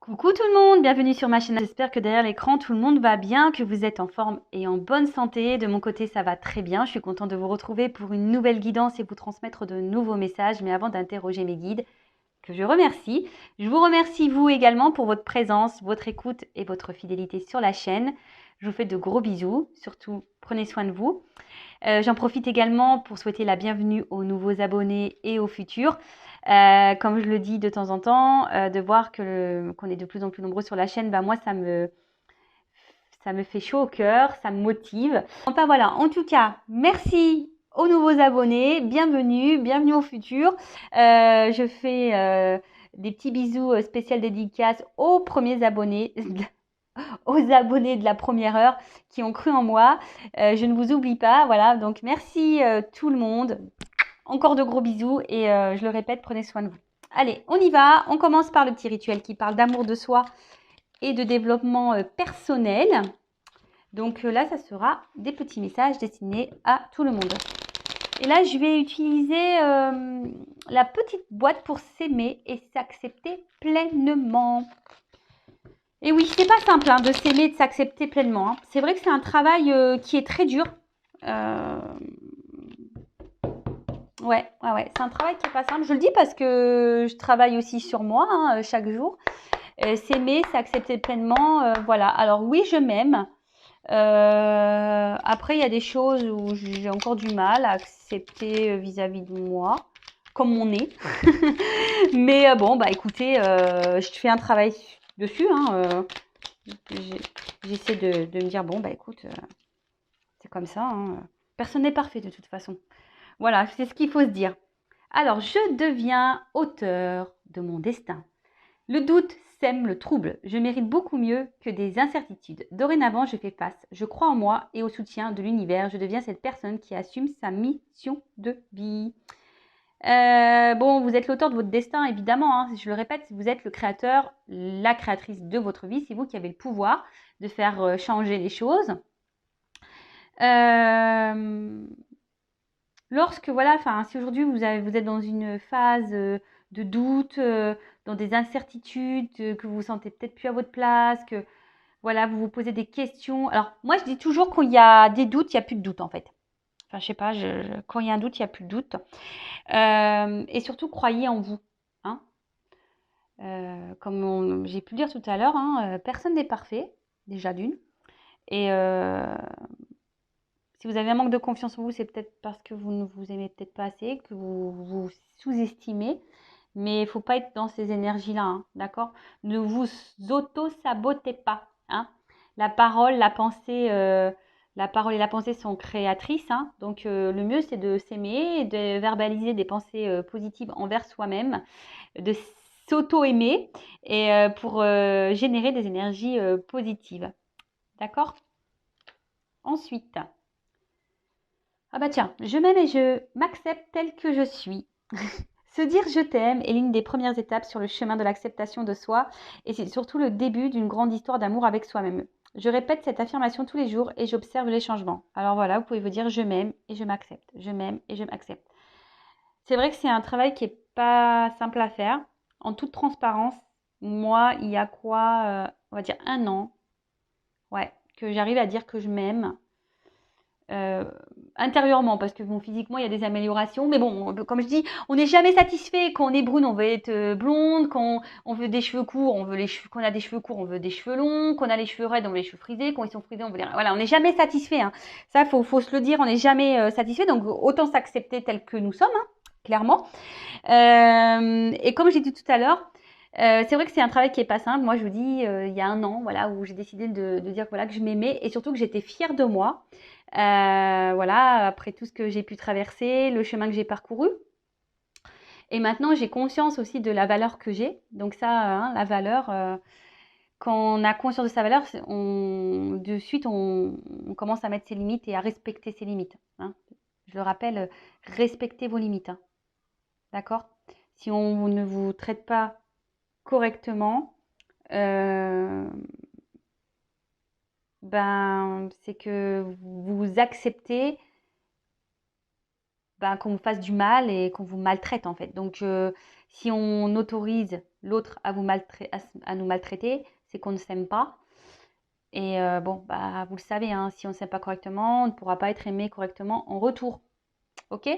Coucou tout le monde, bienvenue sur ma chaîne. J'espère que derrière l'écran tout le monde va bien, que vous êtes en forme et en bonne santé. De mon côté ça va très bien, je suis contente de vous retrouver pour une nouvelle guidance et vous transmettre de nouveaux messages. Mais avant d'interroger mes guides, que je vous remercie vous également pour votre présence, votre écoute et votre fidélité sur la chaîne. Je vous fais de gros bisous, surtout prenez soin de vous. J'en profite également pour souhaiter la bienvenue aux nouveaux abonnés et aux futurs. Comme je le dis de temps en temps, de voir qu'on est de plus en plus nombreux sur la chaîne, bah moi ça me fait chaud au cœur, ça me motive. Enfin voilà, en tout cas, merci aux nouveaux abonnés, bienvenue aux futurs. Je fais des petits bisous spéciaux dédicaces aux premiers abonnés. Aux abonnés de la première heure qui ont cru en moi. Je ne vous oublie pas, voilà, donc merci tout le monde. Encore de gros bisous et je le répète, prenez soin de vous. Allez, on y va. On commence par le petit rituel qui parle d'amour de soi et de développement personnel. Donc là, ça sera des petits messages destinés à tout le monde. Et là, je vais utiliser la petite boîte pour s'aimer et s'accepter pleinement. Et oui, c'est pas simple hein, de s'aimer et de s'accepter pleinement. Hein. C'est vrai que c'est un travail qui est très dur. Ouais, c'est un travail qui est pas simple. Je le dis parce que je travaille aussi sur moi hein, chaque jour. S'aimer, s'accepter pleinement, voilà. Alors oui, je m'aime. Après, il y a des choses où j'ai encore du mal à accepter vis-à-vis de moi, comme mon nez. Mais bon, bah écoutez, je fais un travail dessus. Hein, j'essaie de me dire, bon, bah écoute, c'est comme ça. Hein. Personne n'est parfait de toute façon. Voilà, c'est ce qu'il faut se dire. Alors, je deviens auteur de mon destin. Le doute sème le trouble. Je mérite beaucoup mieux que des incertitudes. Dorénavant, je fais face. Je crois en moi et au soutien de l'univers. Je deviens cette personne qui assume sa mission de vie. Bon, vous êtes l'auteur de votre destin, évidemment. Hein, je le répète, vous êtes le créateur, la créatrice de votre vie. C'est vous qui avez le pouvoir de faire changer les choses. Lorsque, voilà, enfin, si aujourd'hui vous êtes dans une phase de doute, dans des incertitudes, que vous vous sentez peut-être plus à votre place, que voilà, vous vous posez des questions. Alors, moi, je dis toujours quand il y a des doutes, il n'y a plus de doute en fait. Enfin, je sais pas, quand il y a un doute, il n'y a plus de doute. Et surtout, croyez en vous. Hein. Comme j'ai pu le dire tout à l'heure, hein, personne n'est parfait, déjà d'une. Et si vous avez un manque de confiance en vous, c'est peut-être parce que vous ne vous aimez peut-être pas assez, que vous vous sous-estimez. Mais il ne faut pas être dans ces énergies-là, hein, d'accord? Ne vous auto-sabotez pas. Hein? La parole et la pensée sont créatrices. Hein, donc le mieux, c'est de s'aimer, de verbaliser des pensées positives envers soi-même, de s'auto-aimer et pour générer des énergies positives. D'accord? Ensuite, ah bah tiens, je m'aime et je m'accepte telle que je suis. Se dire je t'aime est l'une des premières étapes sur le chemin de l'acceptation de soi et c'est surtout le début d'une grande histoire d'amour avec soi-même. Je répète cette affirmation tous les jours et j'observe les changements. Alors voilà, vous pouvez vous dire je m'aime et je m'accepte. Je m'aime et je m'accepte. C'est vrai que c'est un travail qui est pas simple à faire. En toute transparence, moi, il y a quoi, on va dire un an, ouais, que j'arrive à dire que je m'aime. Intérieurement, parce que bon, physiquement, il y a des améliorations. Mais bon, comme je dis, on n'est jamais satisfait. Quand on est brune, on veut être blonde. Quand on veut des cheveux courts, on veut les cheveux. Quand on a des cheveux courts, on veut des cheveux longs. Quand on a les cheveux raides, on veut les cheveux frisés. Quand ils sont frisés, on veut les... Voilà, on n'est jamais satisfait. Hein. Ça, faut se le dire, on n'est jamais satisfait. Donc, autant s'accepter tel que nous sommes, hein, clairement. Et comme j'ai dit tout à l'heure, c'est vrai que c'est un travail qui est pas simple. Moi, je vous dis, il y a un an, voilà, où j'ai décidé de dire voilà, que je m'aimais et surtout que j'étais fière de moi. Voilà, après tout ce que j'ai pu traverser, le chemin que j'ai parcouru. Et maintenant, j'ai conscience aussi de la valeur que j'ai. Donc ça, hein, la valeur, quand on a conscience de sa valeur, de suite, on commence à mettre ses limites et à respecter ses limites. Hein. Je le rappelle, respectez vos limites. Hein. D'accord? Si on ne vous traite pas correctement, ben, c'est que vous acceptez ben, qu'on vous fasse du mal et qu'on vous maltraite en fait. Donc, si on autorise l'autre à nous maltraiter, c'est qu'on ne s'aime pas. Et bon, bah, vous le savez, hein, si on ne s'aime pas correctement, on ne pourra pas être aimé correctement en retour. Ok?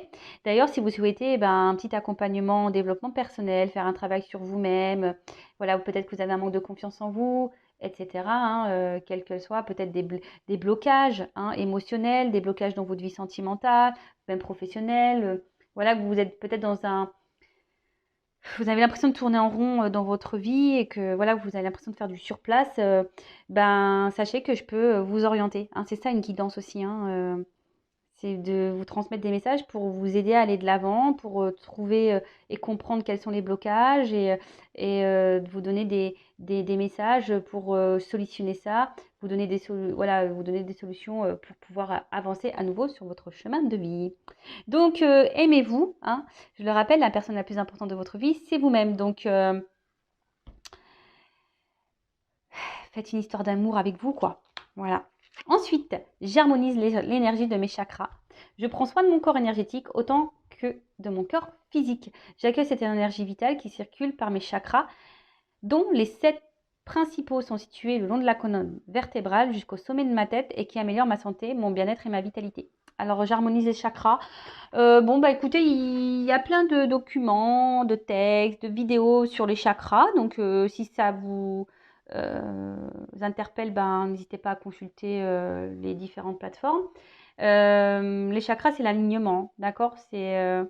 D'ailleurs, si vous souhaitez un petit accompagnement en développement personnel, faire un travail sur vous-même, voilà, peut-être que vous avez un manque de confiance en vous, etc., hein, quel que soit, peut-être des blocages émotionnels, des blocages dans votre vie sentimentale, même professionnelle, voilà, que vous êtes peut-être vous avez l'impression de tourner en rond dans votre vie et que voilà, vous avez l'impression de faire du surplace, sachez que je peux vous orienter, hein. C'est ça une guidance aussi, hein, c'est de vous transmettre des messages pour vous aider à aller de l'avant, pour trouver et comprendre quels sont les blocages et de vous donner des messages pour solutionner ça, vous donner voilà, vous donner des solutions pour pouvoir avancer à nouveau sur votre chemin de vie. Donc, aimez-vous, hein. Je le rappelle, la personne la plus importante de votre vie, c'est vous-même. Donc, faites une histoire d'amour avec vous, quoi. Voilà. Ensuite, j'harmonise l'énergie de mes chakras. Je prends soin de mon corps énergétique autant que de mon corps physique. J'accueille cette énergie vitale qui circule par mes chakras, dont les 7 principaux sont situés le long de la colonne vertébrale jusqu'au sommet de ma tête et qui améliorent ma santé, mon bien-être et ma vitalité. Alors, j'harmonise les chakras. Écoutez, il y a plein de documents, de textes, de vidéos sur les chakras. Donc, si ça vous interpelle, n'hésitez pas à consulter les différentes plateformes. Les chakras, c'est l'alignement, d'accord? C'est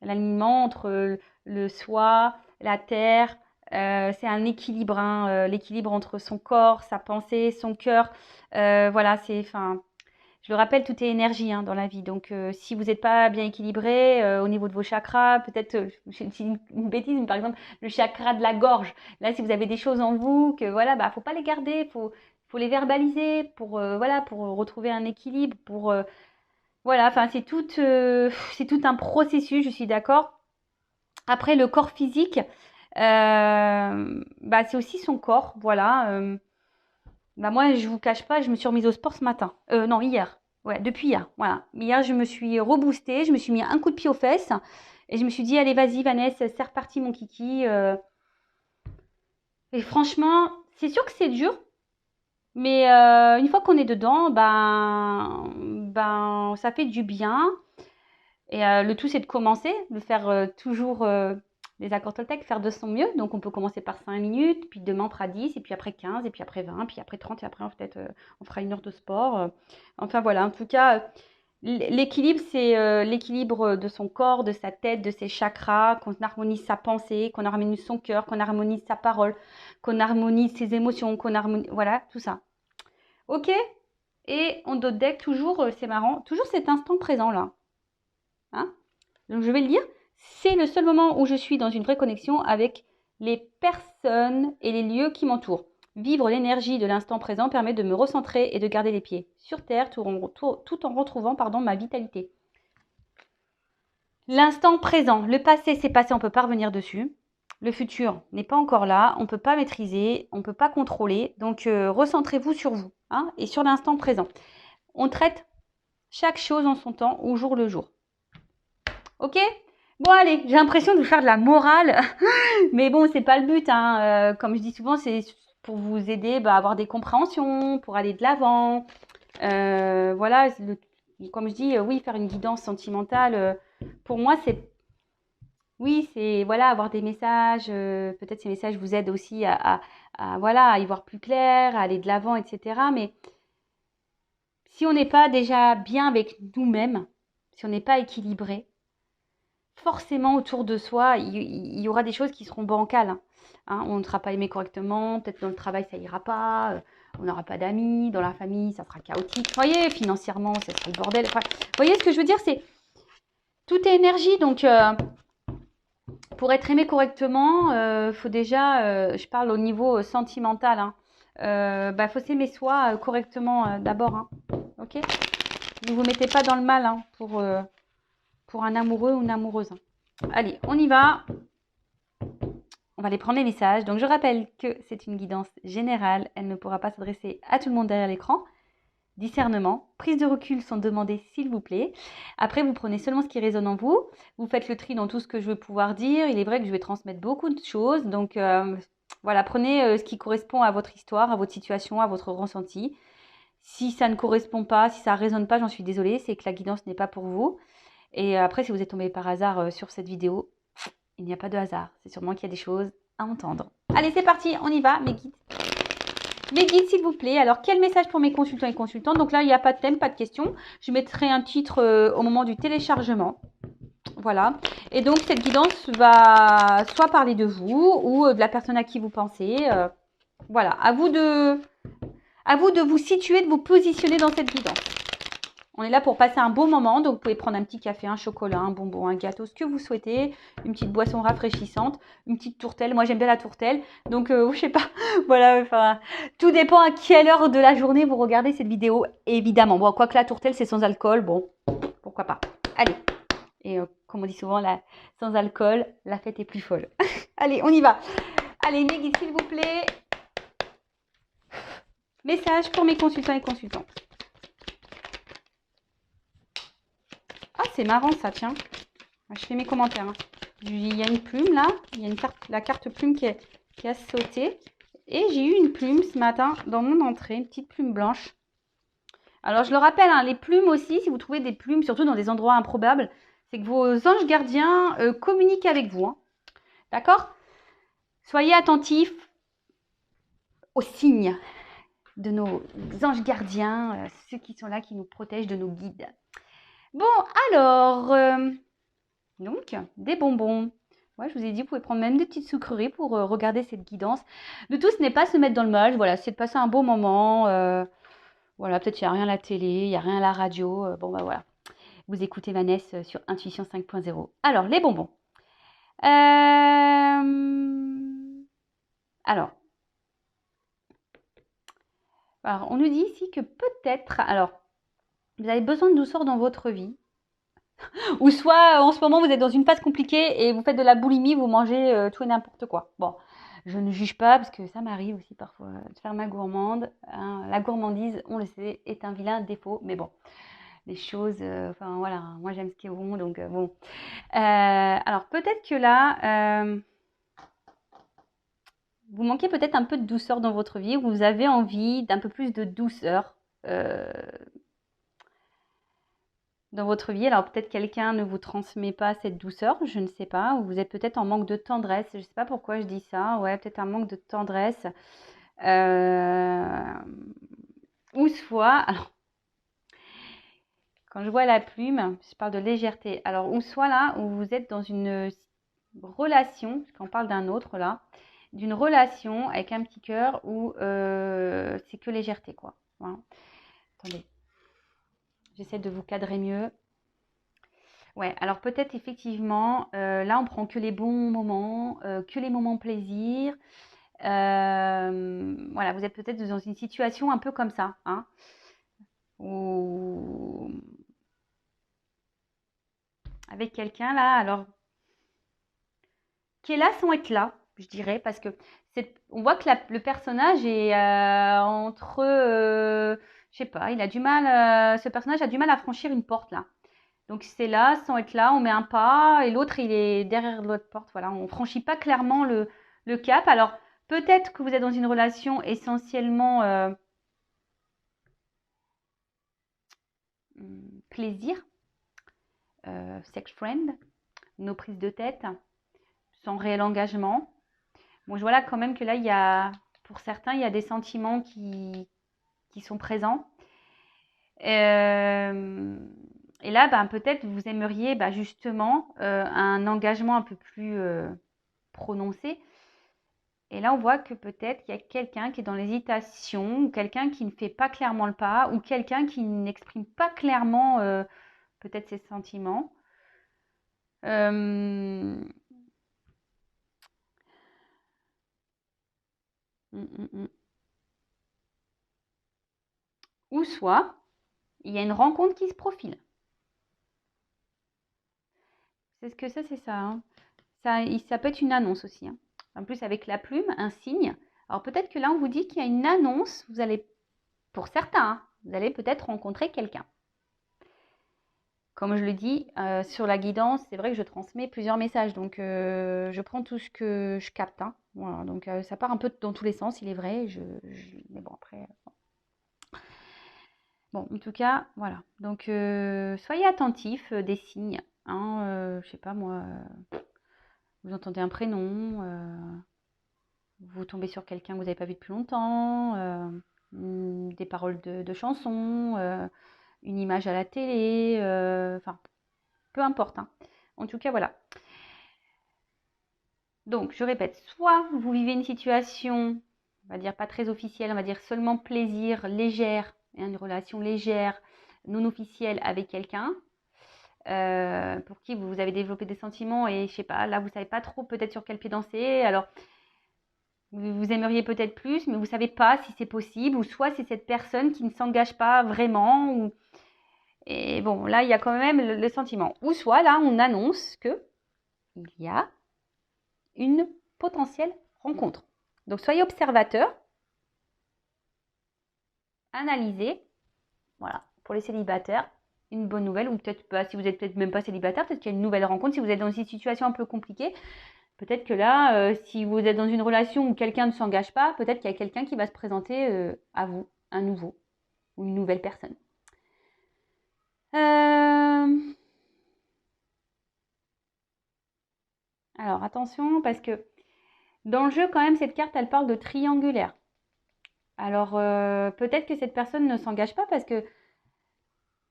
l'alignement entre le soi, la terre. C'est un équilibre, hein, l'équilibre entre son corps, sa pensée, son cœur. Voilà, je le rappelle, tout est énergie dans la vie. Donc, si vous n'êtes pas bien équilibré au niveau de vos chakras, peut-être, c'est une bêtise, mais par exemple, le chakra de la gorge. Là, si vous avez des choses en vous, que voilà, faut pas les garder, faut les verbaliser pour, voilà, pour retrouver un équilibre, pour, voilà, c'est tout un processus, je suis d'accord. Après, le corps physique, c'est aussi son corps, voilà. Moi, je vous cache pas, je me suis remise au sport ce matin. Non, hier. Ouais, depuis hier. Voilà. Hier, je me suis reboostée, je me suis mis un coup de pied aux fesses et je me suis dit, allez, vas-y, Vanessa, c'est reparti, mon kiki. Et franchement, c'est sûr que c'est dur, mais une fois qu'on est dedans, ça fait du bien. Et le tout, c'est de commencer, de faire toujours les accords Toltec, faire de son mieux. Donc, on peut commencer par 5 minutes, puis demain, on fera 10, et puis après 15, et puis après 20, puis après 30, et après, peut-être, on fera 1 heure de sport. Enfin, voilà. En tout cas, l'équilibre, c'est l'équilibre de son corps, de sa tête, de ses chakras, qu'on harmonise sa pensée, qu'on harmonise son cœur, qu'on harmonise sa parole, qu'on harmonise ses émotions, qu'on harmonise... Voilà, tout ça. OK? Et on doit deck toujours, c'est marrant, toujours cet instant présent, là. Hein? Donc, je vais le lire. C'est le seul moment où je suis dans une vraie connexion avec les personnes et les lieux qui m'entourent. Vivre l'énergie de l'instant présent permet de me recentrer et de garder les pieds sur terre tout en retrouvant ma vitalité. L'instant présent, le passé c'est passé, on ne peut pas revenir dessus. Le futur n'est pas encore là, on ne peut pas maîtriser, on ne peut pas contrôler. Donc recentrez-vous sur vous et sur l'instant présent. On traite chaque chose en son temps, au jour le jour. Ok ? Bon allez, j'ai l'impression de vous faire de la morale, mais bon, c'est pas le but. Comme je dis souvent, c'est pour vous aider à avoir des compréhensions, pour aller de l'avant. Voilà, comme je dis, oui, faire une guidance sentimentale, pour moi, c'est voilà, avoir des messages. Peut-être ces messages vous aident aussi à y voir plus clair, à aller de l'avant, etc. Mais si on n'est pas déjà bien avec nous-mêmes, si on n'est pas équilibré, forcément autour de soi, il y aura des choses qui seront bancales. On ne sera pas aimé correctement, peut-être dans le travail ça ira pas, on n'aura pas d'amis, dans la famille ça sera chaotique. Vous voyez, financièrement ça sera le bordel. Enfin, vous voyez ce que je veux dire, c'est tout est énergie. Donc pour être aimé correctement, faut déjà, je parle au niveau sentimental, faut s'aimer soi correctement d'abord. Ok, ne vous mettez pas dans le mal pour un amoureux ou une amoureuse. Allez, on y va. On va aller prendre les messages. Donc, je rappelle que c'est une guidance générale. Elle ne pourra pas s'adresser à tout le monde derrière l'écran. discernement, prise de recul sont demandées s'il vous plaît. Après, vous prenez seulement ce qui résonne en vous. Vous faites le tri dans tout ce que je vais pouvoir dire. Il est vrai que je vais transmettre beaucoup de choses. Donc voilà, prenez ce qui correspond à votre histoire, à votre situation, à votre ressenti. Si ça ne correspond pas, si ça ne résonne pas, j'en suis désolée, c'est que la guidance n'est pas pour vous. Et après, si vous êtes tombé par hasard sur cette vidéo, il n'y a pas de hasard. C'est sûrement qu'il y a des choses à entendre. Allez, c'est parti, on y va, mes guides. Mes guides, s'il vous plaît. Alors, quel message pour mes consultants et consultantes? Donc là, il n'y a pas de thème, pas de question. Je mettrai un titre au moment du téléchargement. Voilà. Et donc, cette guidance va soit parler de vous ou de la personne à qui vous pensez. Voilà. À vous de vous situer, de vous positionner dans cette guidance. On est là pour passer un beau moment, donc vous pouvez prendre un petit café, un chocolat, un bonbon, un gâteau, ce que vous souhaitez, une petite boisson rafraîchissante, une petite tourtelle. Moi, j'aime bien la tourtelle, donc je sais pas, voilà, enfin, tout dépend à quelle heure de la journée vous regardez cette vidéo, évidemment. Bon, quoique la tourtelle, c'est sans alcool, bon, pourquoi pas. Allez, et comme on dit souvent, sans alcool, la fête est plus folle. Allez, on y va. Allez, mes guides, s'il vous plaît. Message pour mes consultants et consultantes. Ah, c'est marrant ça, tiens. Je fais mes commentaires. Hein. Il y a une plume là. Il y a la carte plume qui a sauté. Et j'ai eu une plume ce matin dans mon entrée. Une petite plume blanche. Alors, je le rappelle, hein, les plumes aussi, si vous trouvez des plumes, surtout dans des endroits improbables, c'est que vos anges gardiens communiquent avec vous. Hein. D'accord? Soyez attentifs aux signes de nos anges gardiens, ceux qui sont là, qui nous protègent, de nos guides. Bon, alors, donc, des bonbons. Ouais, je vous ai dit, vous pouvez prendre même des petites sucreries pour regarder cette guidance. Le tout, ce n'est pas se mettre dans le mal, voilà, c'est de passer un beau moment. Voilà, peut-être il n'y a rien à la télé, il n'y a rien à la radio. Bon, bah voilà, vous écoutez Vanessa sur Intuition 5.0. Alors, les bonbons. Alors, on nous dit ici que peut-être, alors, vous avez besoin de douceur dans votre vie. Ou soit, en ce moment, vous êtes dans une phase compliquée et vous faites de la boulimie, vous mangez tout et n'importe quoi. Bon, je ne juge pas parce que ça m'arrive aussi parfois de faire ma gourmande. Hein. La gourmandise, on le sait, est un vilain défaut. Mais bon, les choses, enfin voilà, moi j'aime ce qui est bon, donc bon. Alors peut-être que là, vous manquez peut-être un peu de douceur dans votre vie, vous avez envie d'un peu plus de douceur. Dans votre vie. Alors peut-être quelqu'un ne vous transmet pas cette douceur, je ne sais pas, ou vous êtes peut-être en manque de tendresse, je ne sais pas pourquoi je dis ça, ouais, peut-être un manque de tendresse, ou soit, alors, quand je vois la plume, je parle de légèreté, alors ou soit là, où vous êtes dans une relation, parce qu'on parle d'un autre là, d'une relation avec un petit cœur où c'est que légèreté, quoi. Voilà. Attendez. J'essaie de vous cadrer mieux. Ouais, alors peut-être effectivement, là on prend que les bons moments, que les moments plaisir. Voilà, vous êtes peut-être dans une situation un peu comme ça, hein, ou avec quelqu'un là, alors qui est là sans être là, je dirais, parce que on voit que le personnage est entre, je sais pas, il a du mal, ce personnage a du mal à franchir une porte là. Donc c'est là, sans être là, on met un pas et l'autre il est derrière l'autre porte. Voilà, on franchit pas clairement le cap. Alors peut-être que vous êtes dans une relation essentiellement plaisir, sex friend, nos prises de tête, sans réel engagement. Bon, je vois là quand même que là il y a, pour certains, il y a des sentiments qui sont présents. Et là, ben, peut-être vous aimeriez justement un engagement un peu plus prononcé. Et là, on voit que peut-être il y a quelqu'un qui est dans l'hésitation, ou quelqu'un qui ne fait pas clairement le pas, ou quelqu'un qui n'exprime pas clairement peut-être ses sentiments. Ou soit, il y a une rencontre qui se profile. C'est ce que ça, c'est ça, hein. Ça peut être une annonce aussi. Hein. En plus, avec la plume, un signe. Alors peut-être que là, on vous dit qu'il y a une annonce. Vous allez, pour certains, hein, Vous allez peut-être rencontrer quelqu'un. Comme je le dis, sur la guidance, c'est vrai que je transmets plusieurs messages. Donc, je prends tout ce que je capte. Hein. Voilà, donc, ça part un peu dans tous les sens, il est vrai. Mais bon, après... Bon, en tout cas, voilà. Donc, soyez attentifs des signes. Hein, je sais pas moi, vous entendez un prénom, vous tombez sur quelqu'un que vous n'avez pas vu depuis longtemps, des paroles de chansons, une image à la télé, enfin, peu importe. Hein. En tout cas, voilà. Donc, je répète, soit vous vivez une situation, on va dire pas très officielle, on va dire seulement plaisir, légère, une relation légère, non officielle avec quelqu'un, pour qui vous avez développé des sentiments et je sais pas, là vous savez pas trop peut-être sur quel pied danser. Alors, vous aimeriez peut-être plus, mais vous savez pas si c'est possible, ou soit c'est cette personne qui ne s'engage pas vraiment, ou... Et bon, là, il y a quand même le sentiment. Ou soit, là, on annonce que il y a une potentielle rencontre. Donc, soyez observateur, analysez. Voilà, pour les célibataires, une bonne nouvelle, ou peut-être pas, si vous êtes peut-être même pas célibataire, peut-être qu'il y a une nouvelle rencontre. Si vous êtes dans une situation un peu compliquée, peut-être que là, si vous êtes dans une relation où quelqu'un ne s'engage pas, peut-être qu'il y a quelqu'un qui va se présenter à vous, un nouveau ou une nouvelle personne. Alors attention, parce que dans le jeu, quand même, cette carte, elle parle de triangulaire. Alors peut-être que cette personne ne s'engage pas parce que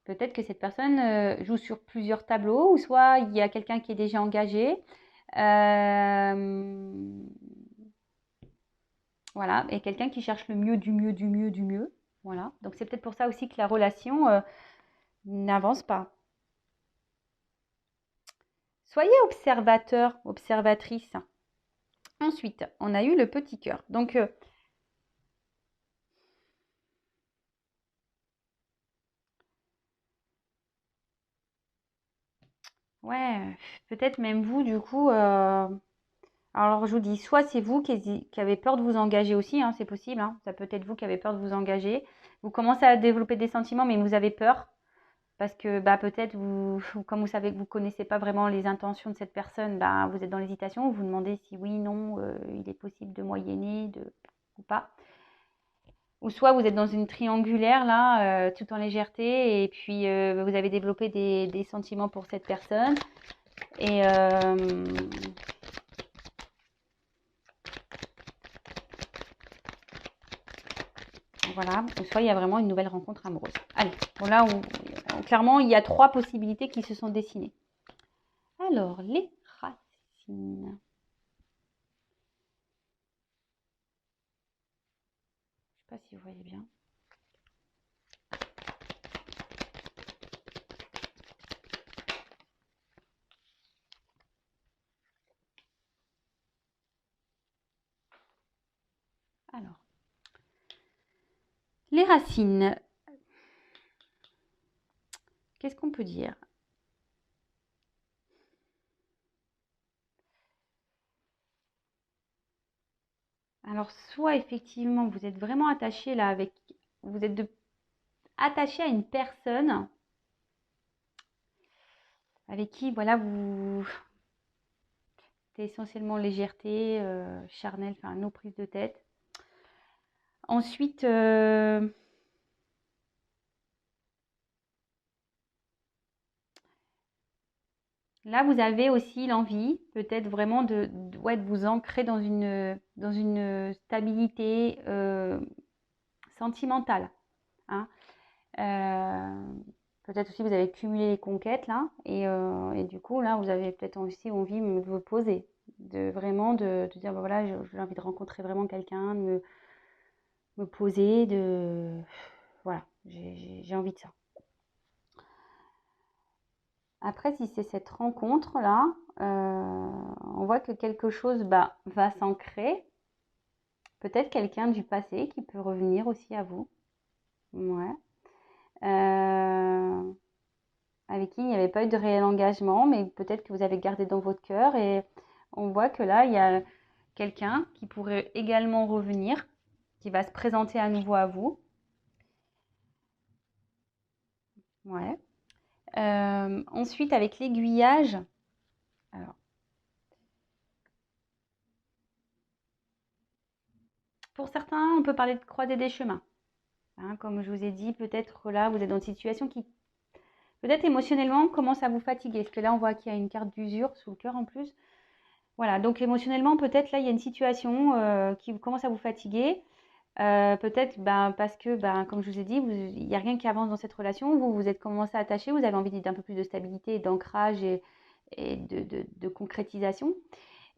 peut-être que cette personne joue sur plusieurs tableaux, ou soit il y a quelqu'un qui est déjà engagé. Voilà, et quelqu'un qui cherche le mieux du mieux du mieux du mieux. Voilà, donc c'est peut-être pour ça aussi que la relation n'avance pas. Soyez observateur, observatrice. Ensuite, on a eu le petit cœur. Donc, ouais, peut-être même vous, du coup. Alors, je vous dis, soit c'est vous qui avez peur de vous engager aussi, hein, c'est possible. Hein, ça peut être vous qui avez peur de vous engager. Vous commencez à développer des sentiments, mais vous avez peur. Parce que bah, peut-être, comme vous savez que vous ne connaissez pas vraiment les intentions de cette personne, bah, vous êtes dans l'hésitation, vous vous demandez si oui, non, il est possible de moyenner ou pas. Ou soit vous êtes dans une triangulaire, là, tout en légèreté, et puis vous avez développé des sentiments pour cette personne. Et voilà, ou soit il y a vraiment une nouvelle rencontre amoureuse. Allez, bon là, clairement, il y a 3 possibilités qui se sont dessinées. Alors, les racines. Je ne sais pas si vous voyez bien. Alors, les racines. Qu'est-ce qu'on peut dire? Alors, soit effectivement, vous êtes vraiment attaché là vous êtes attaché à une personne avec qui, voilà, c'est essentiellement légèreté, charnel, enfin, no prise de tête. Ensuite, là, vous avez aussi l'envie, peut-être vraiment ouais, de vous ancrer dans une stabilité sentimentale. Hein. Peut-être aussi vous avez cumulé les conquêtes là, et du coup là, vous avez peut-être aussi envie de vous poser, de vraiment de dire bah, voilà, j'ai envie de rencontrer vraiment quelqu'un, de me poser, voilà, j'ai envie de ça. Après, si c'est cette rencontre-là, on voit que quelque chose bah, va s'ancrer. Peut-être quelqu'un du passé qui peut revenir aussi à vous. Ouais. Avec qui il n'y avait pas eu de réel engagement, mais peut-être que vous avez gardé dans votre cœur. Et on voit que là, il y a quelqu'un qui pourrait également revenir, qui va se présenter à nouveau à vous. Ouais. Ensuite, avec l'aiguillage, alors, pour certains, on peut parler de croiser des chemins. Hein, comme je vous ai dit, peut-être là, vous êtes dans une situation qui, peut-être émotionnellement, commence à vous fatiguer. Parce que là, on voit qu'il y a une carte d'usure sous le cœur en plus. Voilà, donc émotionnellement, peut-être là, il y a une situation qui commence à vous fatiguer. Peut-être parce que, comme je vous ai dit, il n'y a rien qui avance dans cette relation. Vous vous êtes commencé à attacher, vous avez envie d'un peu plus de stabilité, d'ancrage et de concrétisation.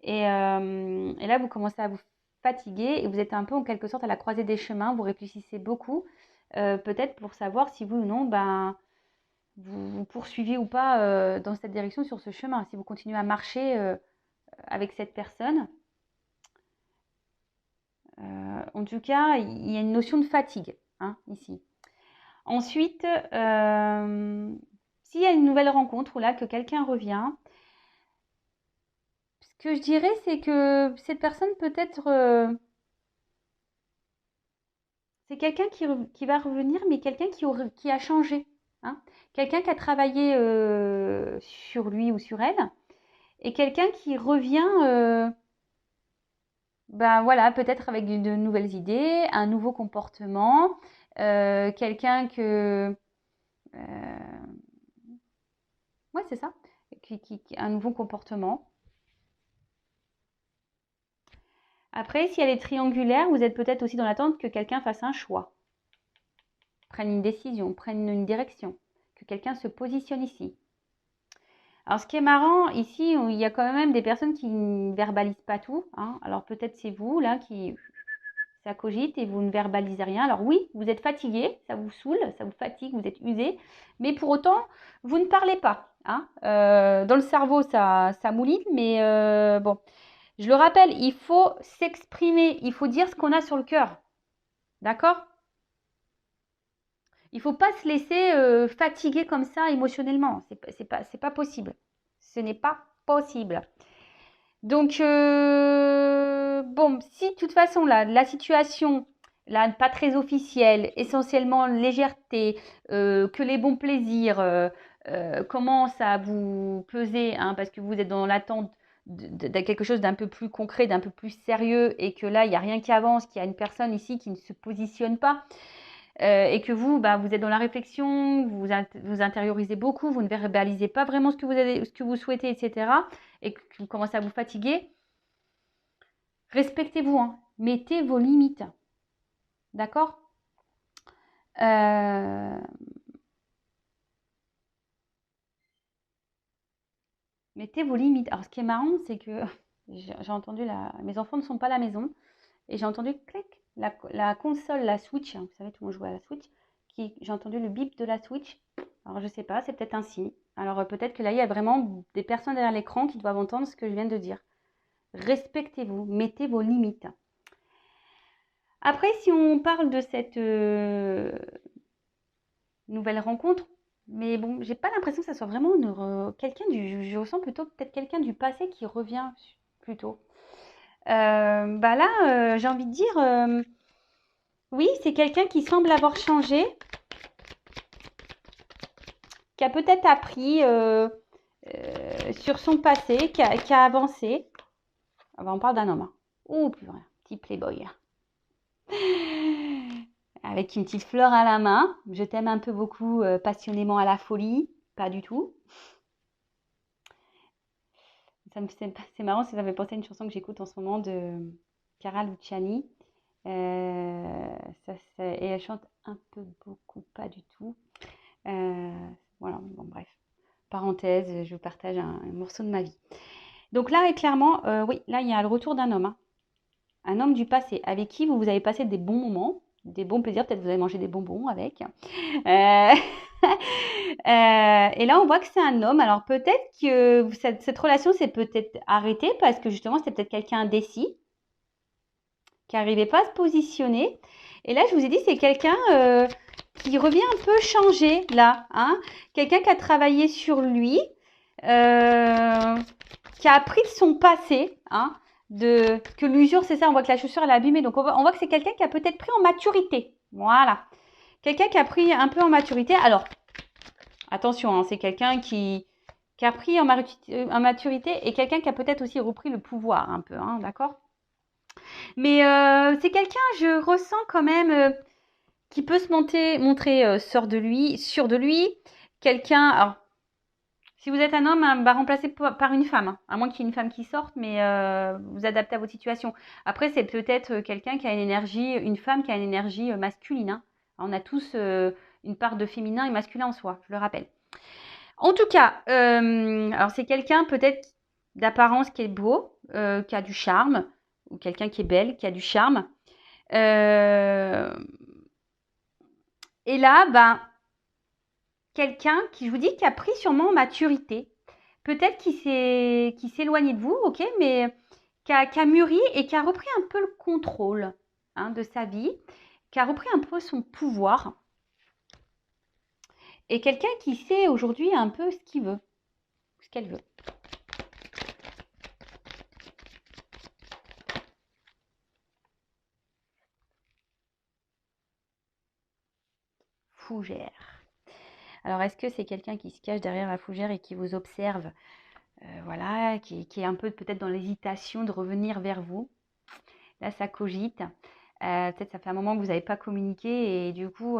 Et là, vous commencez à vous fatiguer et vous êtes un peu en quelque sorte à la croisée des chemins. Vous réfléchissez beaucoup, peut-être pour savoir si oui ou non, vous poursuivez ou pas dans cette direction sur ce chemin. Si vous continuez à marcher avec cette personne. En tout cas, il y a une notion de fatigue ici. Ensuite, s'il y a une nouvelle rencontre ou là que quelqu'un revient, ce que je dirais, c'est que cette personne peut-être, c'est quelqu'un qui va revenir, mais quelqu'un qui a changé. Hein. Quelqu'un qui a travaillé sur lui ou sur elle, et quelqu'un qui revient, voilà, peut-être avec de nouvelles idées, un nouveau comportement, quelqu'un que... ouais, c'est ça, un nouveau comportement. Après, si elle est triangulaire, vous êtes peut-être aussi dans l'attente que quelqu'un fasse un choix, prenne une décision, prenne une direction, que quelqu'un se positionne ici. Alors, ce qui est marrant, ici, il y a quand même des personnes qui ne verbalisent pas tout. Hein. Alors, peut-être c'est vous, là, qui... ça cogite et vous ne verbalisez rien. Alors oui, vous êtes fatigué, ça vous saoule, ça vous fatigue, vous êtes usé, mais pour autant, vous ne parlez pas. Hein. Dans le cerveau, ça mouline, mais bon, je le rappelle, il faut s'exprimer, il faut dire ce qu'on a sur le cœur. D'accord? Il ne faut pas se laisser fatiguer comme ça émotionnellement. C'est pas possible. Ce n'est pas possible. Donc, bon, si de toute façon, là, la situation, là, pas très officielle, essentiellement légèreté, que les bons plaisirs commencent à vous peser, hein, parce que vous êtes dans l'attente de quelque chose d'un peu plus concret, d'un peu plus sérieux, et que là, il n'y a rien qui avance, qu'il y a une personne ici qui ne se positionne pas, et que vous, vous êtes dans la réflexion, vous intériorisez beaucoup, vous ne verbalisez pas vraiment ce que vous souhaitez, etc., et que vous commencez à vous fatiguer, respectez-vous, hein. Mettez vos limites. D'accord? Mettez vos limites. Alors, ce qui est marrant, c'est que j'ai entendu mes enfants ne sont pas à la maison, et j'ai entendu clic, la console, la Switch, hein, vous savez, tout le monde joue à la Switch, j'ai entendu le bip de la Switch. Alors, je sais pas, c'est peut-être un signe. Alors, peut-être que là, il y a vraiment des personnes derrière l'écran qui doivent entendre ce que je viens de dire. Respectez-vous, mettez vos limites. Après, si on parle de cette nouvelle rencontre, mais bon, j'ai pas l'impression que ça soit vraiment quelqu'un je ressens plutôt peut-être quelqu'un du passé qui revient plutôt. Là, j'ai envie de dire, oui, c'est quelqu'un qui semble avoir changé, qui a peut-être appris sur son passé, qui a avancé. On parle d'un homme. Hein. Oh, plus rien, petit playboy. Avec une petite fleur à la main. Je t'aime un peu beaucoup, passionnément à la folie. Pas du tout. C'est marrant, ça me fait penser à une chanson que j'écoute en ce moment de Cara Luciani. Et elle chante un peu beaucoup, pas du tout. Voilà, bon bref. Parenthèse, je vous partage un morceau de ma vie. Donc là, clairement, oui, là, il y a le retour d'un homme. Hein. Un homme du passé, avec qui vous avez passé des bons moments, des bons plaisirs, peut-être vous avez mangé des bonbons avec. Et là, on voit que c'est un homme. Alors peut-être que cette relation s'est peut-être arrêtée parce que justement, c'était peut-être quelqu'un indécis, qui n'arrivait pas à se positionner. Et là, je vous ai dit, c'est quelqu'un qui revient un peu changé, là. Hein, quelqu'un qui a travaillé sur lui, qui a appris de son passé, hein, que l'usure, c'est ça, on voit que la chaussure, elle est abîmée. Donc, on voit que c'est quelqu'un qui a peut-être pris en maturité. Voilà. Quelqu'un qui a pris un peu en maturité. Alors, Attention, hein, c'est quelqu'un qui a pris en maturité et quelqu'un qui a peut-être aussi repris le pouvoir un peu, hein, d'accord? Mais c'est quelqu'un, je ressens quand même, qui peut montrer sûr de lui. Quelqu'un, alors, si vous êtes un homme, hein, remplacé par une femme, hein, à moins qu'il y ait une femme qui sorte, mais vous adaptez à votre situation. Après, c'est peut-être quelqu'un qui a une énergie, une femme qui a une énergie masculine, hein. On a tous une part de féminin et masculin en soi, je le rappelle. En tout cas, alors c'est quelqu'un peut-être d'apparence qui est beau, qui a du charme, ou quelqu'un qui est belle, qui a du charme. Euh, et là, ben, quelqu'un qui, je vous dis, qui a pris sûrement en maturité. Peut-être qui s'est éloigné de vous, ok, mais qui a mûri et qui a repris un peu le contrôle, hein, de sa vie, qui a repris un peu son pouvoir. Et quelqu'un qui sait aujourd'hui un peu ce qu'il veut, ce qu'elle veut. Fougère. Alors, est-ce que c'est quelqu'un qui se cache derrière la fougère et qui vous observe, voilà, qui est un peu peut-être dans l'hésitation de revenir vers vous? Là, ça cogite. Peut-être ça fait un moment que vous n'avez pas communiqué et du coup,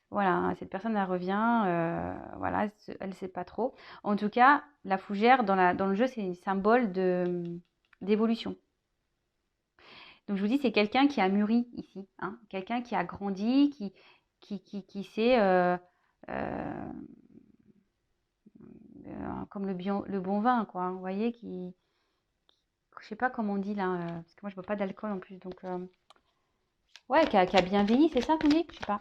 voilà, cette personne, elle revient, voilà, elle ne sait pas trop. En tout cas, la fougère, dans le jeu, c'est un symbole d'évolution. Donc, je vous dis, c'est quelqu'un qui a mûri ici, hein, quelqu'un qui a grandi, qui sait, comme le bon vin, quoi, hein, vous voyez, je sais pas comment on dit là, parce que moi, je bois pas d'alcool en plus, donc, ouais, qui a bien vieilli, c'est ça qu'on dit? Je sais pas.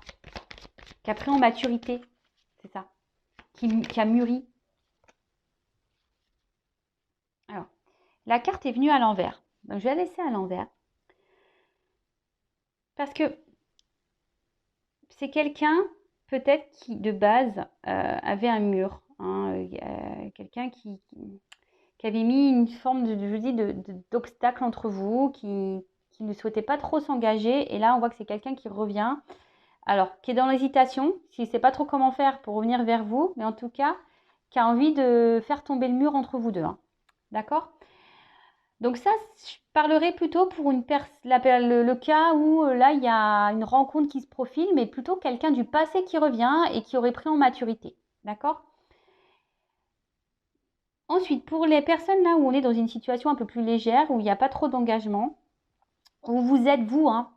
Qui a pris en maturité, c'est ça. Qui a mûri. Alors, la carte est venue à l'envers. Donc, je vais la laisser à l'envers. Parce que c'est quelqu'un, peut-être, qui, de base, avait un mur, hein, quelqu'un qui avait mis une forme d'obstacle entre vous, qui ne souhaitait pas trop s'engager. Et là, on voit que c'est quelqu'un qui revient. Alors, qui est dans l'hésitation, qui ne sait pas trop comment faire pour revenir vers vous, mais en tout cas, qui a envie de faire tomber le mur entre vous deux, hein. D'accord? Donc ça, je parlerai plutôt pour le cas où là, il y a une rencontre qui se profile, mais plutôt quelqu'un du passé qui revient et qui aurait pris en maturité. D'accord? Ensuite, pour les personnes là où on est dans une situation un peu plus légère, où il n'y a pas trop d'engagement, où vous êtes vous, hein,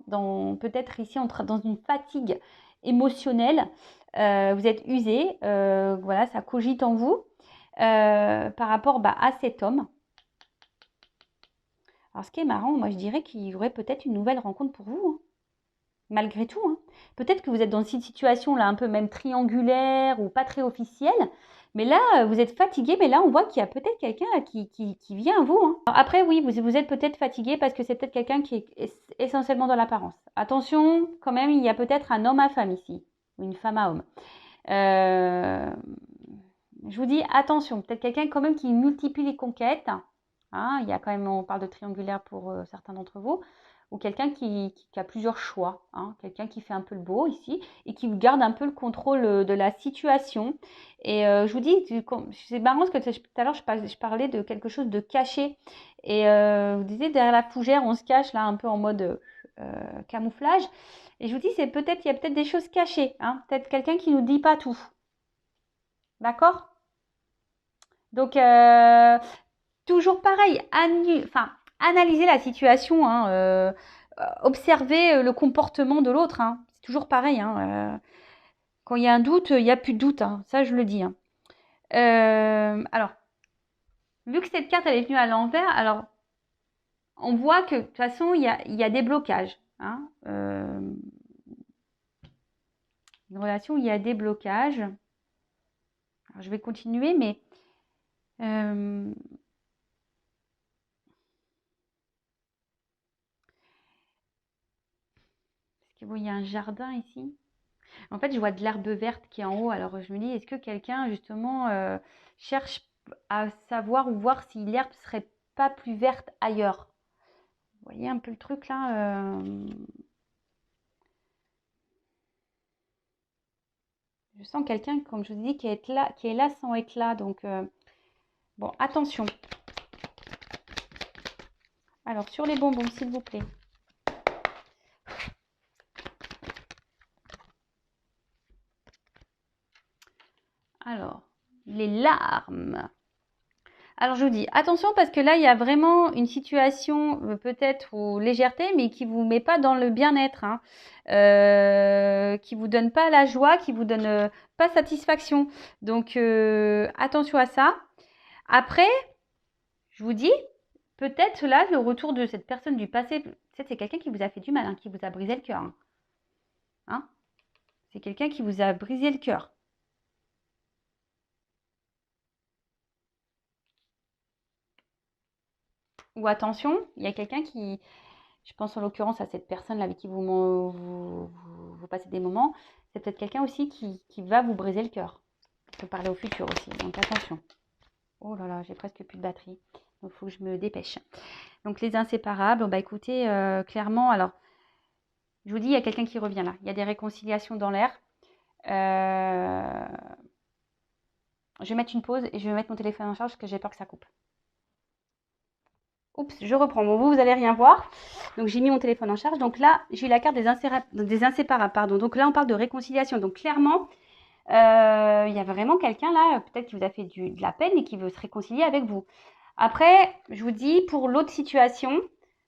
peut-être ici dans une fatigue émotionnelle, vous êtes usé, voilà, ça cogite en vous par rapport à cet homme. Alors, ce qui est marrant, moi, je dirais qu'il y aurait peut-être une nouvelle rencontre pour vous, hein, malgré tout, hein. Peut-être que vous êtes dans cette situation là, un peu même triangulaire ou pas très officielle, mais là, vous êtes fatigué, mais là, on voit qu'il y a peut-être quelqu'un qui vient à vous, hein. Alors après, oui, vous êtes peut-être fatigué parce que c'est peut-être quelqu'un qui est essentiellement dans l'apparence. Attention, quand même, il y a peut-être un homme à femme ici, ou une femme à homme. Euh, je vous dis, attention, peut-être quelqu'un quand même qui multiplie les conquêtes, hein, il y a quand même, on parle de triangulaire pour certains d'entre vous, ou quelqu'un qui a plusieurs choix, hein, quelqu'un qui fait un peu le beau ici et qui garde un peu le contrôle de la situation. Et je vous dis, c'est marrant parce que tout à l'heure je parlais de quelque chose de caché. Et vous disiez, derrière la fougère, on se cache là un peu en mode camouflage. Et je vous dis, il y a peut-être des choses cachées, hein, peut-être quelqu'un qui ne nous dit pas tout. D'accord? Donc, toujours pareil, analyser la situation, hein, observer le comportement de l'autre, hein. C'est toujours pareil, hein, quand il y a un doute, il n'y a plus de doute, hein. Ça, je le dis, hein. Alors, vu que cette carte elle est venue à l'envers, alors on voit que de toute façon, il y a des blocages, hein. Une relation où il y a des blocages. Alors, je vais continuer, mais parce que bon, il y a un jardin ici. En fait, je vois de l'herbe verte qui est en haut. Alors, je me dis, est-ce que quelqu'un, justement, cherche à savoir ou voir si l'herbe serait pas plus verte ailleurs? Vous voyez un peu le truc là? Je sens quelqu'un, comme je vous dis, qui est là sans être là. Donc, bon, attention. Alors, sur les bonbons, s'il vous plaît. Alors, les larmes. Alors, je vous dis, attention parce que là, il y a vraiment une situation peut-être ou légèreté, mais qui vous met pas dans le bien-être, hein. Qui vous donne pas la joie, qui vous donne pas satisfaction. Donc, attention à ça. Après, je vous dis, peut-être là, le retour de cette personne du passé, peut-être c'est quelqu'un qui vous a fait du mal, hein, qui vous a brisé le cœur, hein. Hein. C'est quelqu'un qui vous a brisé le cœur. Ou attention, il y a quelqu'un qui, je pense en l'occurrence à cette personne-là avec qui vous passez des moments, c'est peut-être quelqu'un aussi qui va vous briser le cœur. On peut parler au futur aussi, donc attention. Oh là là, j'ai presque plus de batterie, donc il faut que je me dépêche. Donc les inséparables, bah écoutez, clairement, alors, je vous dis, il y a quelqu'un qui revient là. Il y a des réconciliations dans l'air. Euh, je vais mettre une pause et je vais mettre mon téléphone en charge parce que j'ai peur que ça coupe. Oups, je reprends. Bon, vous allez rien voir. Donc, j'ai mis mon téléphone en charge. Donc là, j'ai eu la carte des inséparables. Pardon. Donc là, on parle de réconciliation. Donc, clairement, il y a vraiment quelqu'un là, peut-être qui vous a fait de la peine et qui veut se réconcilier avec vous. Après, je vous dis, pour l'autre situation,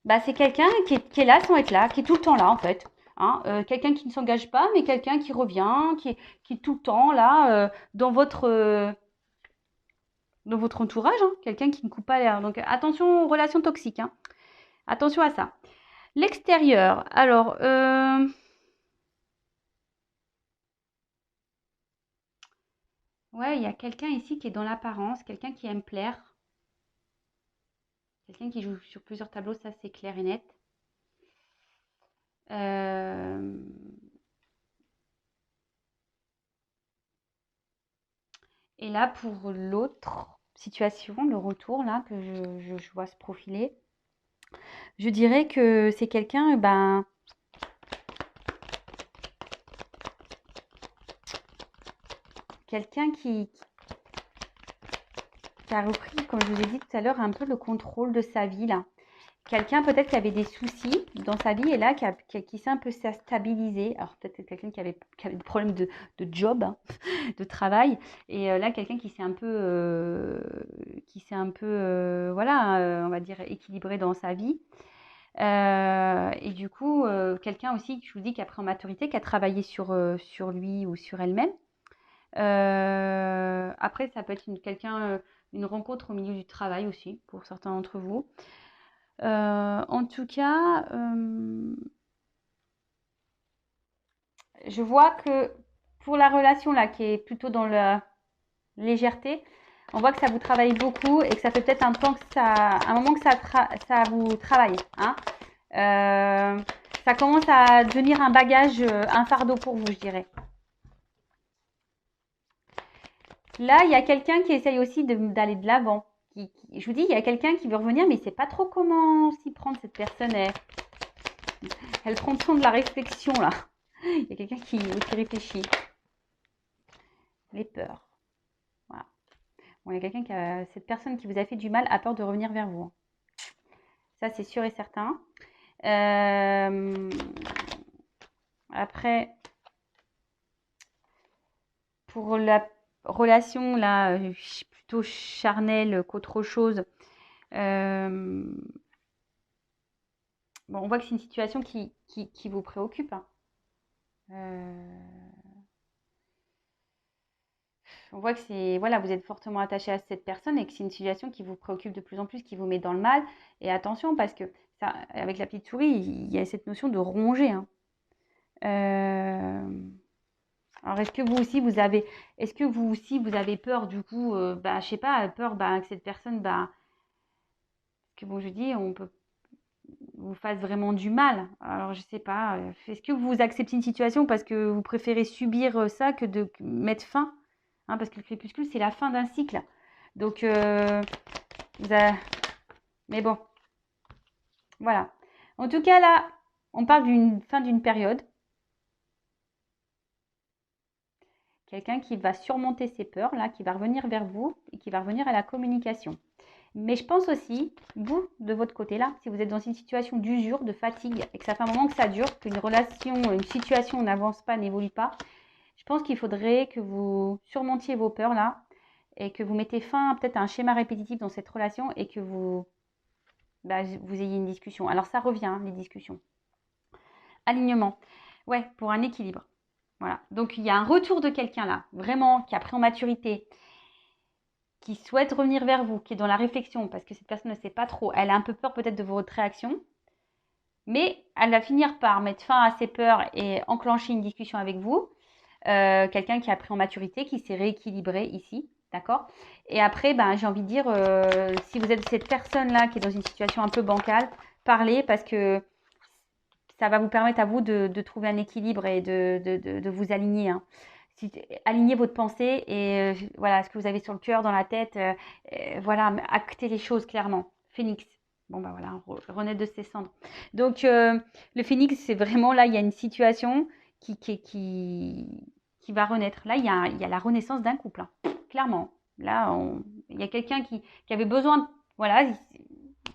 bah, c'est quelqu'un qui est là sans être là, qui est tout le temps là, en fait. Hein, quelqu'un qui ne s'engage pas, mais quelqu'un qui revient, qui est tout le temps là, dans votre entourage, hein, quelqu'un qui ne coupe pas l'air. Donc attention aux relations toxiques, hein. Attention à ça. L'extérieur, alors, ouais, il y a quelqu'un ici qui est dans l'apparence, quelqu'un qui aime plaire, quelqu'un qui joue sur plusieurs tableaux, ça c'est clair et net. Euh, et là, pour l'autre situation, le retour là que je vois se profiler, je dirais que c'est quelqu'un, ben, quelqu'un qui a repris, comme je vous ai dit tout à l'heure, un peu le contrôle de sa vie là. Quelqu'un peut-être qui avait des soucis dans sa vie et là qui s'est un peu stabilisé. Alors peut-être quelqu'un qui avait des problèmes de job, hein, de travail. Et là, quelqu'un qui s'est un peu voilà, on va dire, équilibré dans sa vie. Et du coup, quelqu'un aussi, je vous dis, qui a pris en maturité, qui a travaillé sur lui ou sur elle-même. Après, ça peut être une rencontre au milieu du travail aussi, pour certains d'entre vous. En tout cas, je vois que pour la relation là, qui est plutôt dans la légèreté, on voit que ça vous travaille beaucoup et que ça fait peut-être un moment que ça vous travaille, hein. Ça commence à devenir un bagage, un fardeau pour vous, je dirais. Là, il y a quelqu'un qui essaye aussi d'aller de l'avant. Je vous dis, il y a quelqu'un qui veut revenir, mais il ne sait pas trop comment s'y prendre, cette personne. Elle prend le temps de la réflexion, là. Il y a quelqu'un qui réfléchit. Les peurs. Voilà. Bon, il y a quelqu'un cette personne qui vous a fait du mal a peur de revenir vers vous. Ça, c'est sûr et certain. Après, pour la relation, là, plutôt charnelle qu'autre chose, bon, on voit que c'est une situation qui vous préoccupe, hein. On voit que c'est, voilà, vous êtes fortement attaché à cette personne et que c'est une situation qui vous préoccupe de plus en plus, qui vous met dans le mal. Et attention, parce que ça, avec la petite souris, il y a cette notion de ronger, hein. Alors, est-ce que vous aussi, vous avez peur du coup, bah, je sais pas, peur bah, que cette personne, bah, que bon, je dis, on peut vous fasse vraiment du mal. Alors, je sais pas, est-ce que vous acceptez une situation parce que vous préférez subir ça que de mettre fin, hein, parce que le crépuscule, c'est la fin d'un cycle. Donc, vous avez- mais bon, voilà. En tout cas, là, on parle d'une fin d'une période quelqu'un qui va surmonter ses peurs, là, qui va revenir vers vous et qui va revenir à la communication. Mais je pense aussi, vous, de votre côté là, si vous êtes dans une situation d'usure, de fatigue, et que ça fait un moment que ça dure, qu'une relation, une situation n'avance pas, n'évolue pas, je pense qu'il faudrait que vous surmontiez vos peurs là et que vous mettez fin peut-être à un schéma répétitif dans cette relation et que vous ayez une discussion. Alors ça revient, hein, les discussions. Alignement. Ouais, pour un équilibre. Voilà. Donc il y a un retour de quelqu'un là, vraiment, qui a pris en maturité, qui souhaite revenir vers vous, qui est dans la réflexion, parce que cette personne ne sait pas trop, elle a un peu peur peut-être de votre réaction, mais elle va finir par mettre fin à ses peurs et enclencher une discussion avec vous. Quelqu'un qui a pris en maturité, qui s'est rééquilibré ici, d'accord? Et après, j'ai envie de dire, si vous êtes cette personne-là qui est dans une situation un peu bancale, parlez parce que ça va vous permettre à vous de trouver un équilibre et de vous aligner, hein. Alignez votre pensée et voilà, ce que vous avez sur le cœur, dans la tête, voilà, actez les choses clairement. Phénix. Bon, voilà, renaître de ses cendres. Donc, le phénix, c'est vraiment là, il y a une situation qui va renaître. Là, il y a la renaissance d'un couple, hein, clairement. Là, il y a quelqu'un qui avait besoin, voilà,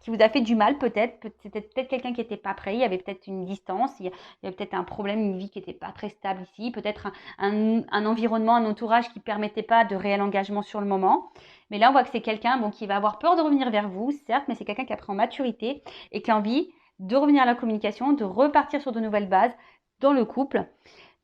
qui vous a fait du mal peut-être. C'était peut-être quelqu'un qui n'était pas prêt. Il y avait peut-être une distance. Il y avait peut-être un problème, une vie qui n'était pas très stable ici. Peut-être un environnement, un entourage qui ne permettait pas de réel engagement sur le moment. Mais là, on voit que c'est quelqu'un qui va avoir peur de revenir vers vous, certes, mais c'est quelqu'un qui a pris en maturité et qui a envie de revenir à la communication, de repartir sur de nouvelles bases dans le couple.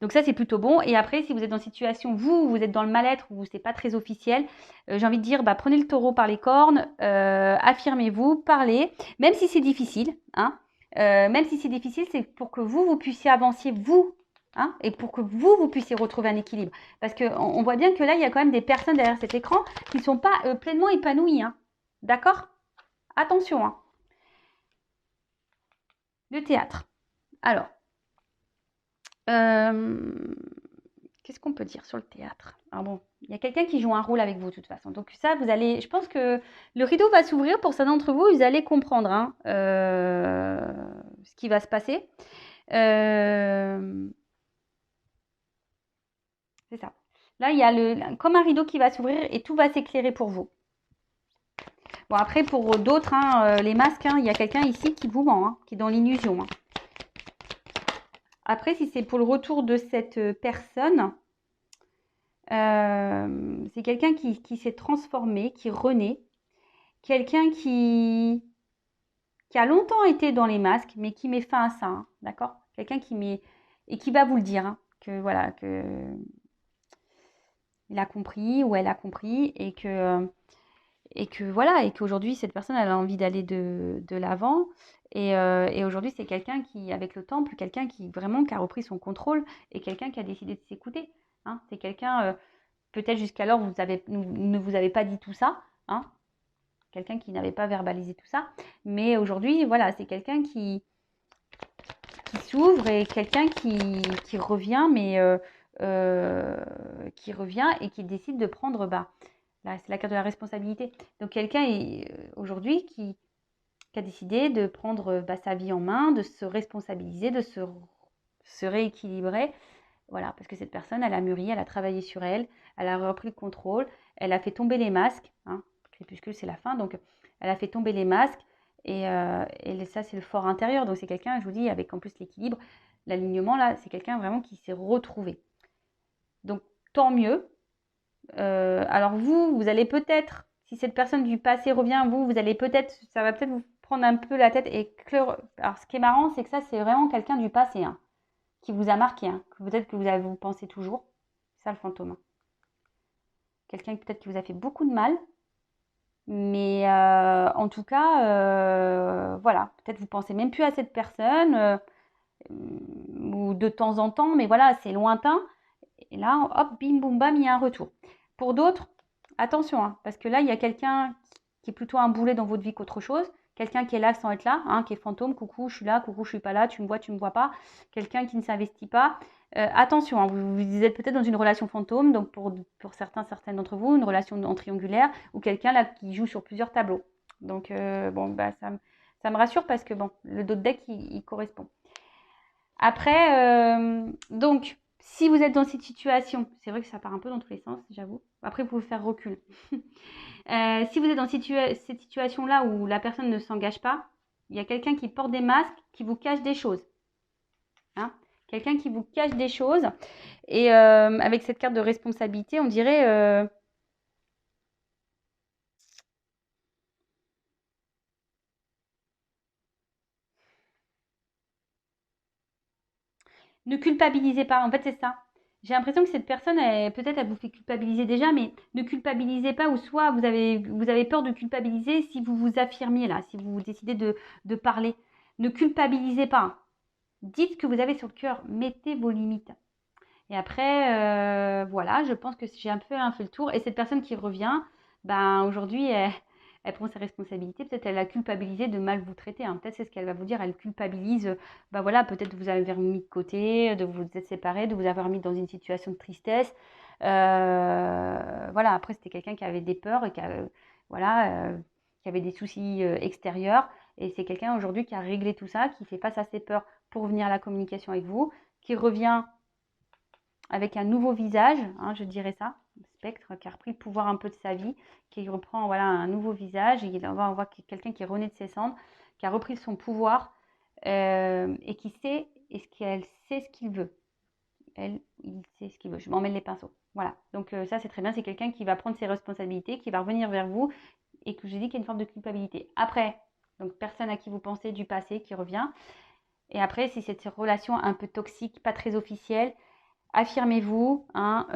Donc ça, c'est plutôt bon. Et après, si vous êtes dans une situation, vous êtes dans le mal-être, ou c'est pas très officiel, j'ai envie de dire, prenez le taureau par les cornes, affirmez-vous, parlez, même si c'est difficile, hein. Même si c'est difficile, c'est pour que vous puissiez avancer, vous, hein, et pour que vous puissiez retrouver un équilibre. Parce qu'on voit bien que là, il y a quand même des personnes derrière cet écran qui ne sont pas pleinement épanouies, hein. D'accord? Attention, hein. Le théâtre. Alors, qu'est-ce qu'on peut dire sur le théâtre? Alors bon, il y a quelqu'un qui joue un rôle avec vous de toute façon. Donc ça, je pense que le rideau va s'ouvrir pour certains d'entre vous. Vous allez comprendre, hein, ce qui va se passer. C'est ça. Là, il y a comme un rideau qui va s'ouvrir et tout va s'éclairer pour vous. Bon, après, pour d'autres, hein, les masques, hein, il y a quelqu'un ici qui vous ment, hein, qui est dans l'illusion, hein. Après, si c'est pour le retour de cette personne, c'est quelqu'un qui s'est transformé, qui renaît. Quelqu'un qui a longtemps été dans les masques, mais qui met fin à ça, hein, d'accord? Quelqu'un et qui va vous le dire, hein, que voilà, que il a compris ou elle a compris et que voilà, et qu'aujourd'hui cette personne elle a envie d'aller de l'avant. Et aujourd'hui c'est quelqu'un qui, avec le temps, plus quelqu'un qui vraiment qui a repris son contrôle et quelqu'un qui a décidé de s'écouter, hein. C'est quelqu'un, peut-être jusqu'alors ne vous avez pas dit tout ça, hein. Quelqu'un qui n'avait pas verbalisé tout ça. Mais aujourd'hui, voilà, c'est quelqu'un qui s'ouvre et quelqu'un qui revient, mais qui revient et qui décide de prendre, là, c'est la carte de la responsabilité. Donc quelqu'un aujourd'hui qui a décidé de prendre sa vie en main, de se responsabiliser, de se rééquilibrer. Voilà, parce que cette personne, elle a mûri, elle a travaillé sur elle, elle a repris le contrôle, elle a fait tomber les masques, hein. Crépuscule, c'est la fin, donc elle a fait tomber les masques et ça, c'est le fort intérieur. Donc c'est quelqu'un, je vous dis, avec en plus l'équilibre, l'alignement, là, c'est quelqu'un vraiment qui s'est retrouvé. Donc tant mieux. Alors vous allez peut-être, si cette personne du passé revient, vous allez peut-être, ça va peut-être vous prendre un peu la tête et alors ce qui est marrant, c'est que ça, c'est vraiment quelqu'un du passé, hein, qui vous a marqué, hein, que peut-être que vous pensez toujours. C'est ça le fantôme, hein. Quelqu'un peut-être qui vous a fait beaucoup de mal. Mais en tout cas, voilà, peut-être vous pensez même plus à cette personne, ou de temps en temps, mais voilà, c'est lointain. Et là, hop, bim, boum, bam, il y a un retour. Pour d'autres, attention, hein, parce que là, il y a quelqu'un qui est plutôt un boulet dans votre vie qu'autre chose. Quelqu'un qui est là sans être là, hein, qui est fantôme, coucou, je suis là, coucou, je suis pas là, tu me vois pas. Quelqu'un qui ne s'investit pas. Attention, hein, vous êtes peut-être dans une relation fantôme, donc pour certaines d'entre vous, une relation en triangulaire, ou quelqu'un là qui joue sur plusieurs tableaux. Donc ça me rassure parce que le dos de deck, il correspond. Après, donc, Si vous êtes dans cette situation, c'est vrai que ça part un peu dans tous les sens, j'avoue. Après, vous pouvez faire recul. Si vous êtes dans cette situation-là où la personne ne s'engage pas, il y a quelqu'un qui porte des masques, qui vous cache des choses. Hein, quelqu'un qui vous cache des choses. Et avec cette carte de responsabilité, on dirait... ne culpabilisez pas. En fait, c'est ça. J'ai l'impression que cette personne, peut-être elle vous fait culpabiliser déjà, mais ne culpabilisez pas, ou soit vous avez peur de culpabiliser si vous vous affirmiez là, si vous décidez de parler. Ne culpabilisez pas. Dites ce que vous avez sur le cœur, mettez vos limites. Et après, voilà, je pense que j'ai un peu fait le tour. Et cette personne qui revient, ben aujourd'hui, elle prend ses responsabilités. Peut-être elle a culpabilisé de mal vous traiter. Hein. Peut-être c'est ce qu'elle va vous dire. Elle culpabilise, ben voilà, peut-être de vous avoir mis de côté, de vous être séparé, de vous avoir mis dans une situation de tristesse. Voilà, après, c'était quelqu'un qui avait des peurs et voilà, qui avait des soucis extérieurs. Et c'est quelqu'un aujourd'hui qui a réglé tout ça, qui fait face à ses peurs pour venir à la communication avec vous, qui revient avec un nouveau visage, hein, je dirais ça, le spectre qui a repris le pouvoir un peu de sa vie, qui reprend voilà, un nouveau visage, et on voit quelqu'un qui est rené de ses cendres, qui a repris son pouvoir et qui sait, qu'elle sait ce qu'il veut. Il sait ce qu'il veut. Je m'emmène les pinceaux. Voilà. Donc ça, c'est très bien. C'est quelqu'un qui va prendre ses responsabilités, qui va revenir vers vous et que je dis qu'il y a une forme de culpabilité. Après, donc personne à qui vous pensez du passé qui revient. Et après, si cette relation un peu toxique, pas très officielle, affirmez-vous, hein,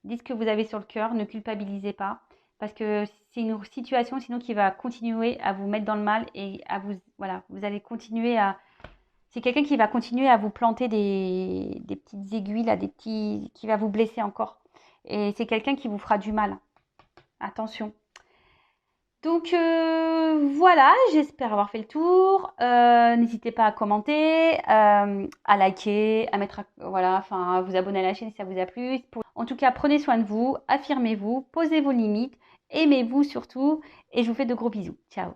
dites ce que vous avez sur le cœur, ne culpabilisez pas, parce que c'est une situation sinon qui va continuer à vous mettre dans le mal et à vous, voilà, vous allez continuer à, c'est quelqu'un qui va continuer à vous planter des petites aiguilles là, qui va vous blesser encore. Et c'est quelqu'un qui vous fera du mal. Attention. Donc voilà, j'espère avoir fait le tour. N'hésitez pas à commenter, à liker, à mettre, voilà, enfin, à vous abonner à la chaîne si ça vous a plu. En tout cas, prenez soin de vous, affirmez-vous, posez vos limites, aimez-vous surtout, et je vous fais de gros bisous. Ciao.